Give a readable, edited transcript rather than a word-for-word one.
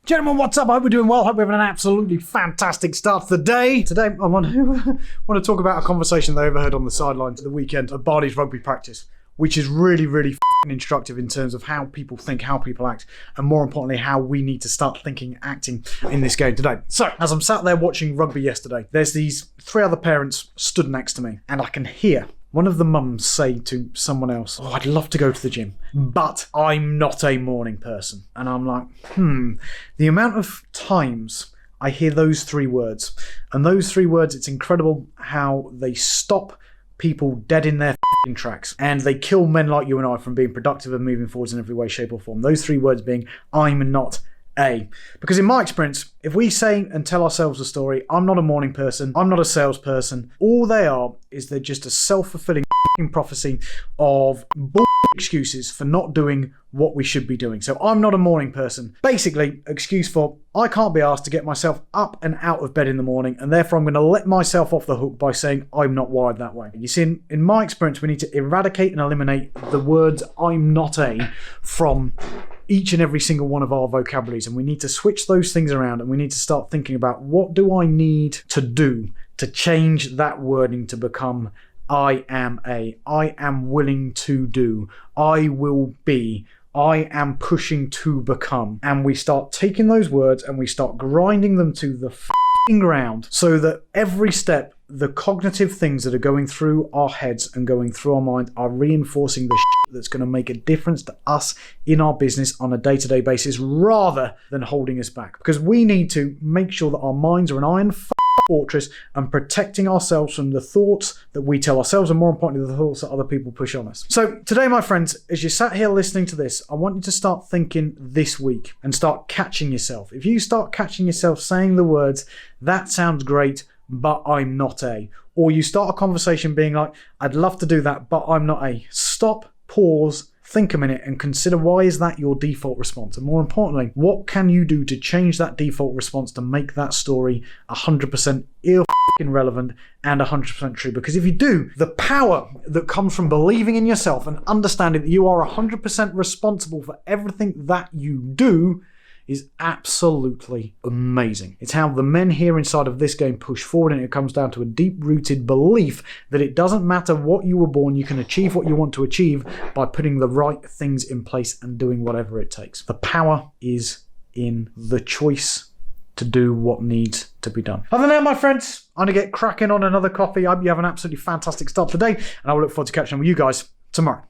Gentlemen, what's up? I hope we're doing well. Hope we're having an absolutely fantastic start to the day. Today, I want to talk about a conversation they overheard on the sidelines at the weekend of Barney's rugby practice, which is really instructive in terms of how people think, how people act, and more importantly, how we need to start thinking, acting in this game today. So, as I'm sat there watching rugby yesterday, there's these three other parents stood next to me, and I can hear one of the mums say to someone else, "Oh, I'd love to go to the gym, but I'm not a morning person." And I'm like, the amount of times I hear those three words, and those three words, it's incredible how they stop people dead in their tracks, and they kill men like you and I from being productive and moving forwards in every way, shape or form. Those three words being, I'm not a. Because in my experience, if we say and tell ourselves a story, I'm not a morning person, I'm not a salesperson, all they are is they're just a self-fulfilling prophecy of excuses for not doing what we should be doing. So I'm not a morning person. Basically, excuse for I can't be asked to get myself up and out of bed in the morning, and therefore I'm going to let myself off the hook by saying I'm not wired that way. You see, in my experience, we need to eradicate and eliminate the words I'm not a from each and every single one of our vocabularies, and we need to switch those things around, and we need to start thinking about what do I need to do to change that wording to become I am a, I am willing to do, I will be, I am pushing to become. And we start taking those words and we start grinding them to the ground so that every step, the cognitive things that are going through our heads and going through our mind are reinforcing the that's going to make a difference to us in our business on a day-to-day basis rather than holding us back. Because we need to make sure that our minds are an iron fortress and protecting ourselves from the thoughts that we tell ourselves, and more importantly, the thoughts that other people push on us. So today, my friends, as you sat here listening to this, I want you to start thinking this week and start catching yourself. If you start catching yourself saying the words, that sounds great, but I'm not a, or you start a conversation being like, I'd love to do that, but I'm not a, stop, pause, think a minute and consider why is that your default response, and more importantly, what can you do to change that default response to make that story 100% relevant and 100% true. Because if you do, the power that comes from believing in yourself and understanding that you are 100% responsible for everything that you do is absolutely amazing. It's how the men here inside of this game push forward, and it comes down to a deep-rooted belief that it doesn't matter what you were born, you can achieve what you want to achieve by putting the right things in place and doing whatever it takes. The power is in the choice to do what needs to be done. Other than that, my friends, I'm going to get cracking on another coffee. I hope you have an absolutely fantastic start today, and I will look forward to catching up with you guys tomorrow.